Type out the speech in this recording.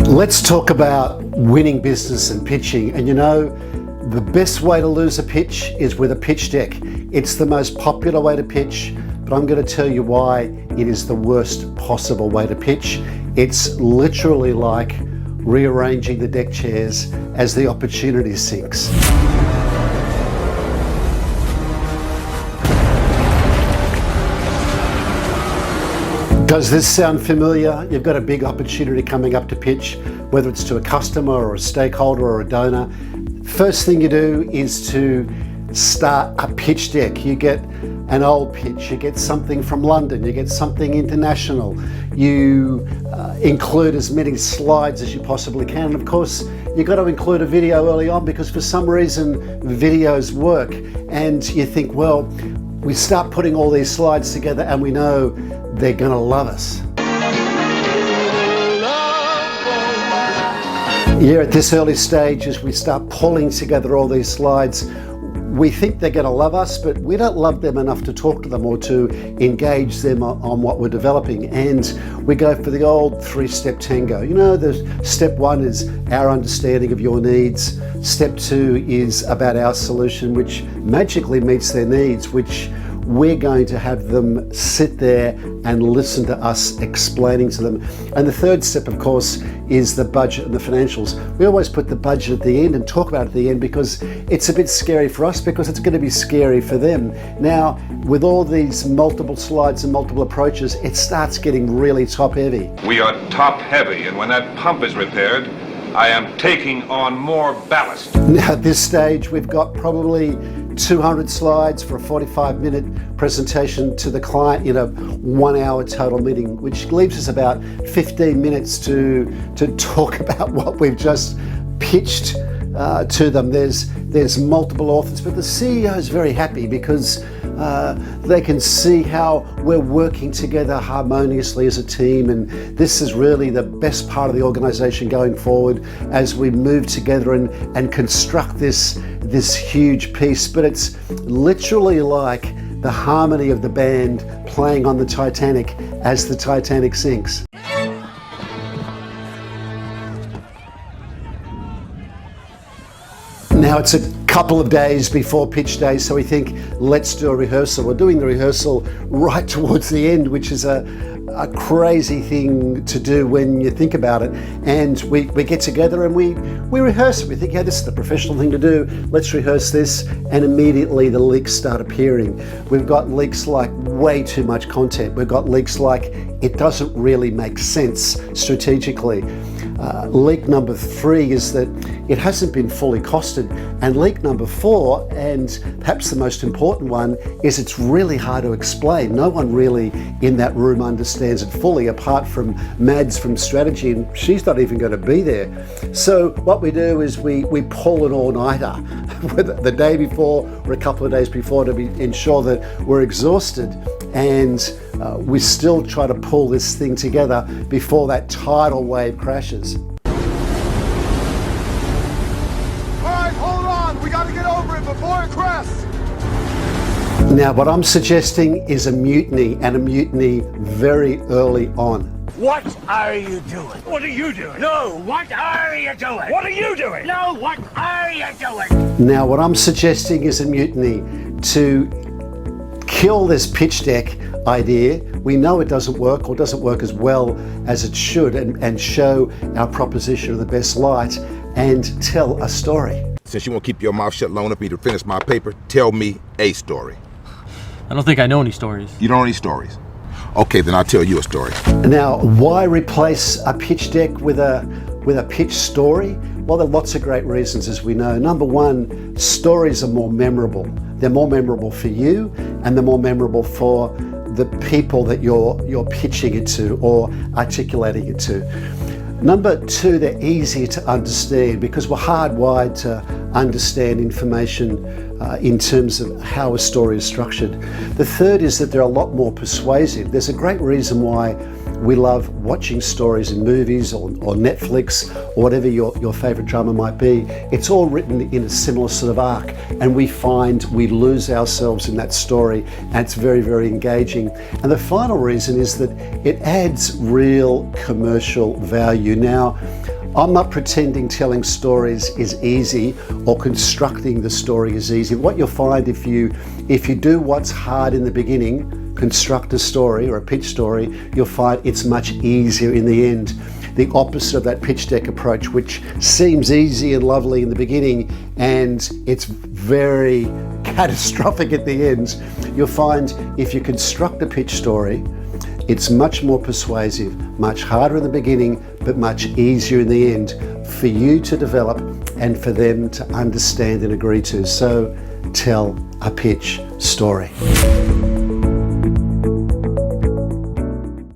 Let's talk about winning business and pitching. And you know, the best way to lose a pitch is with a pitch deck. It's the most popular way to pitch, but I'm going to tell you why it is the worst possible way to pitch. It's literally like rearranging the deck chairs as the opportunity sinks. Does this sound familiar? You've got a big opportunity coming up to pitch, whether it's to a customer or a stakeholder or a donor. First thing you do is to start a pitch deck. You get an old pitch, you get something from London, you get something international. You include as many slides as you possibly can. And of course, you've got to include a video early on because for some reason videos work. And you think, well, we start putting all these slides together and we know they're gonna love us. Yeah, at this early stage, as we start pulling together all these slides, we think they're gonna love us, but we don't love them enough to talk to them or to engage them on what we're developing. And we go for the old three-step tango. You know, the step one is our understanding of your needs. Step two is about our solution, which magically meets their needs, which we're going to have them sit there and listen to us explaining to them. And the third step, of course, is the budget and the financials. We always put the budget at the end and talk about it at the end because it's a bit scary for us because it's going to be scary for them. Now, with all these multiple slides and multiple approaches, it starts getting really top heavy. We are top heavy, and when that pump is repaired, I am taking on more ballast. Now, at this stage, we've got probably 200 slides for a 45-minute presentation to the client in a 1-hour total meeting, which leaves us about 15 minutes to talk about what we've just pitched to them. There's multiple authors, but the CEO is very happy because they can see how we're working together harmoniously as a team, and this is really the best part of the organization going forward as we move together and construct this huge piece. But it's literally like the harmony of the band playing on the Titanic as the Titanic sinks. Now it's a couple of days before pitch day, so we think, let's do a rehearsal. We're doing the rehearsal right towards the end, which is a crazy thing to do when you think about it. And we get together and we rehearse it. We think, yeah, this is the professional thing to do. Let's rehearse this. And immediately the leaks start appearing. We've got leaks like way too much content. We've got leaks like it doesn't really make sense strategically. Leak number 3 is that it hasn't been fully costed. And leak number 4, and perhaps the most important one, is it's really hard to explain. No one really in that room understands it fully, apart from Mads from strategy, and she's not even going to be there. So what we do is we pull an all-nighter the day before or a couple of days before to ensure that we're exhausted, and we still try to pull this thing together before that tidal wave crashes. We got to get over it before it crests. Now, what I'm suggesting is a mutiny, and a mutiny very early on. What are you doing? What are you doing? No, what are you doing? What are you doing? No, what are you doing? Now, what I'm suggesting is a mutiny to kill this pitch deck idea. We know it doesn't work or doesn't work as well as it should, and show our proposition in the best light and tell a story. Since you won't keep your mouth shut long enough for me to finish my paper, tell me a story. I don't think I know any stories. You don't know any stories? Okay, then I'll tell you a story. Now, why replace a pitch deck with a pitch story? Well, there are lots of great reasons, as we know. Number one, stories are more memorable. They're more memorable for you, and they're more memorable for the people that you're pitching it to or articulating it to. Number two, they're easier to understand because we're hardwired to understand information in terms of how a story is structured. The third is that they're a lot more persuasive. There's a great reason why We love watching stories in movies or Netflix or whatever your favorite drama might be. It's all written in a similar sort of arc, and we find we lose ourselves in that story, and it's very, very engaging. And the final reason is that it adds real commercial value. Now, I'm not pretending telling stories is easy or constructing the story is easy. What you'll find if you do what's hard in the beginning, construct a story or a pitch story, you'll find it's much easier in the end. The opposite of that pitch deck approach, which seems easy and lovely in the beginning and it's very catastrophic at the end. You'll find if you construct a pitch story, it's much more persuasive, much harder in the beginning, but much easier in the end for you to develop and for them to understand and agree to. So tell a pitch story.